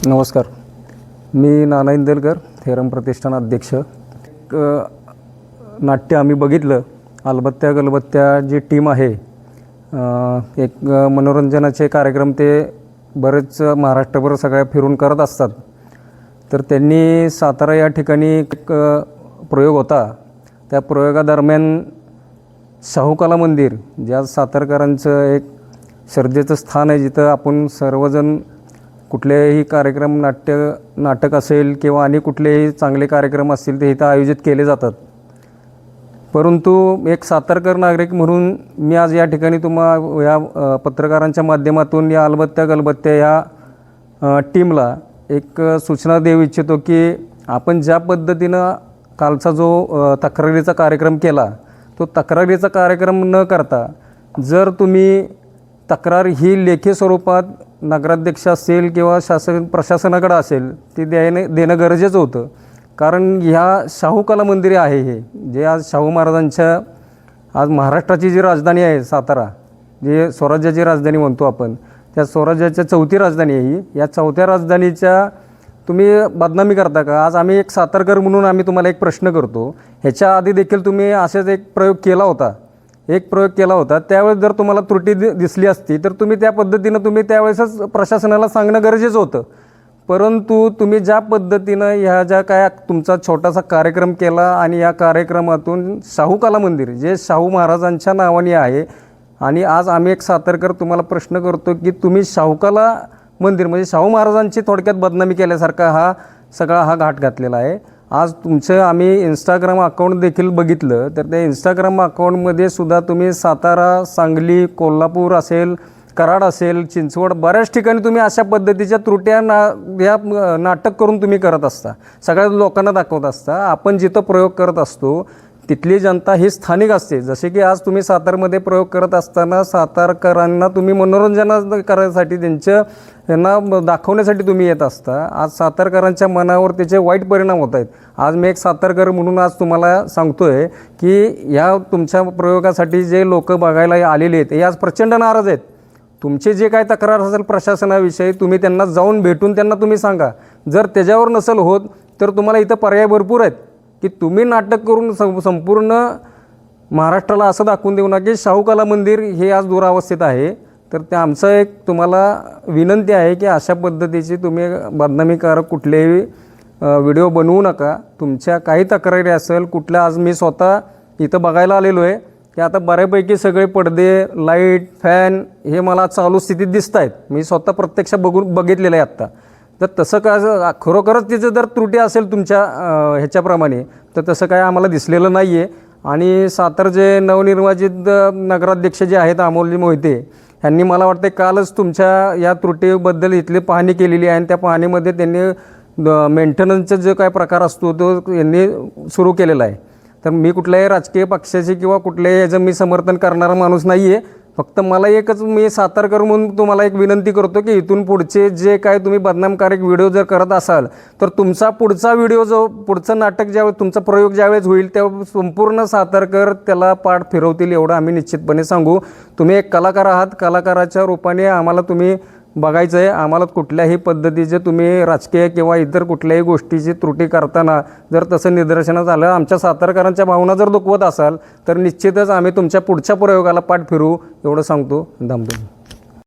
नमस्कार. मी नाना इंदलकर, थेरम प्रतिष्ठान अध्यक्ष. नाट्य आम्ही बघितलं. अलबत्त्या गलबत्त्या जी टीम आहे, एक मनोरंजनाचे कार्यक्रम ते बरेच महाराष्ट्रभर सगळ्या फिरून करत असतात. तर त्यांनी सातारा या ठिकाणी एक प्रयोग होता. त्या प्रयोगादरम्यान शाहू कला मंदिर, ज्या सातारकरांचं एक श्रद्धेचं स्थान आहे, जिथं आपण सर्वजण कुठलेही कार्यक्रम, नाटक असेल किंवा आणि कुठलेही चांगले कार्यक्रम असतील ते इथं आयोजित केले जातात. परंतु एक सातारकर नागरिक म्हणून मी आज या ठिकाणी या पत्रकारांच्या माध्यमातून या अलबत्त्या गलबत्त्या या टीमला एक सूचना देऊ इच्छितो की आपण ज्या पद्धतीनं कालचा जो तक्रारीचा कार्यक्रम केला, तो तक्रारीचा कार्यक्रम न करता जर तुम्ही तक्रार ही लेखी स्वरूपात नगराध्यक्ष असेल किंवा प्रशासनाकडे असेल ती देणं गरजेचं होतं. कारण ह्या शाहू कला मंदिरे आहे, हे जे आज शाहू महाराजांच्या, आज महाराष्ट्राची जी राजधानी आहे सातारा, जे स्वराज्याची राजधानी म्हणतो आपण, त्या स्वराज्याच्या 4थी राजधानी आहे ही. या 4थ्या राजधानीच्या तुम्ही बदनामी करता का? आज आम्ही एक सातारकर म्हणून आम्ही तुम्हाला एक प्रश्न करतो. ह्याच्या आधी देखील तुम्ही असेच एक प्रयोग केला होता. त्यावेळेस जर तुम्हाला त्रुटी दिसली असती तर तुम्ही त्या पद्धतीनं तुम्ही त्यावेळेसच प्रशासनाला सांगणं गरजेचं होतं. परंतु तुम्ही ज्या पद्धतीनं ह्या ज्या काय तुमचा छोटासा कार्यक्रम केला आणि या कार्यक्रमातून शाहू कला मंदिर, जे शाहू महाराजांच्या नावाने आहे, आणि आज आम्ही एक सातारकर तुम्हाला प्रश्न करतो की तुम्ही शाहू कला मंदिर म्हणजे शाहू महाराजांची थोडक्यात बदनामी केल्यासारखा हा घाट घातलेला आहे. आज तुमचं आम्ही इंस्टाग्राम अकाउंट देखील बघितलं, तर त्या इंस्टाग्राम अकाउंटमध्ये सुद्धा तुम्ही सातारा, सांगली, कोल्हापूर असेल, कराड असेल, चिंचवड, बऱ्याच ठिकाणी तुम्ही अशा पद्धतीच्या त्रुट्या नाटक करून तुम्ही करत असता, सगळ्या लोकांना दाखवत असता. आपण जिथं प्रयोग करत असतो तिथली जनता ही स्थानिक असते. जसे की आज तुम्ही सातारमध्ये प्रयोग करत असताना सातारकरांना तुम्ही मनोरंजन करायसाठी, त्यांना दाखवण्यासाठी तुम्ही येत असता. आज सातारकरांच्या मनावर त्याचे वाईट परिणाम होत आहेत. आज मी एक सातारकर म्हणून आज तुम्हाला सांगतोय की ह्या तुमच्या प्रयोगासाठी जे लोक बघायला आलेले आहेत हे आज प्रचंड नाराज आहेत. तुमचे जे काय तक्रार असेल प्रशासनाविषयी तुम्ही त्यांना जाऊन भेटून त्यांना तुम्ही सांगा. जर त्याच्यावर नसेल होत तर तुम्हाला इथं पर्याय भरपूर आहेत की तुम्ही नाटक करून संपूर्ण महाराष्ट्राला असं दाखवून देऊ ना की शाहू कला मंदिर हे आज दुरावस्थेत आहे. तर ते आमचं एक तुम्हाला विनंती आहे की अशा पद्धतीची तुम्ही बदनामीकारक कुठलेही व्हिडिओ बनवू नका. तुमच्या काही तक्रारी असेल कुठल्या, आज मी स्वतः इथं बघायला आलेलो आहे की आता बऱ्यापैकी सगळे पडदे, लाईट, फॅन हे मला चालू स्थितीत दिसत आहेत. मी स्वतः प्रत्यक्ष बघितलेलं आहे आत्ता. तर तसं काय खरोखरच तिचं जर त्रुटी असेल तुमच्या ह्याच्याप्रमाणे तर तसं काय आम्हाला दिसलेलं नाही आहे. आणि सातारचे नवनिर्वाचित नगराध्यक्ष जे आहेत अमोलजी मोहिते, यांनी मला वाटतं कालच तुमच्या या त्रुटीबद्दल इथली पाहणी केलेली आहे आणि त्या पाहणीमध्ये त्यांनी मेंटेनन्सचा जो काय प्रकार असतो तो यांनी सुरू केलेला आहे. तर मी कुठल्याही राजकीय पक्षाचे किंवा कुठल्याही याचं मी समर्थन करणारा माणूस नाही आहे. फक्त मला एकच, मी सातारकर म्हणून तुम्हाला एक विनंती करतो की इथून पुढचे जे काय तुम्ही बदनामकारक व्हिडिओ जर करत असाल तर तुमचा पुढचा व्हिडिओ, जो पुढचं नाटक ज्यावेळेस तुमचा प्रयोग ज्यावेळेस होईल त्यावेळेस संपूर्ण सातारकर त्याला पाठ फिरवतील एवढं आम्ही निश्चितपणे सांगू. तुम्ही एक कलाकार आहात, कलाकाराच्या रूपाने आम्हाला तुम्ही बघायचं आहे. आम्हाला कुठल्याही पद्धतीचे तुम्ही राजकीय किंवा इतर कुठल्याही गोष्टीची त्रुटी करताना जर तसं निदर्शनास आलं, आमच्या सातारकरांच्या भावना जर दुखवत असाल तर निश्चितच आम्ही तुमच्या पुढच्या प्रयोगाला पाठ फिरू एवढं सांगतो. थांबतो.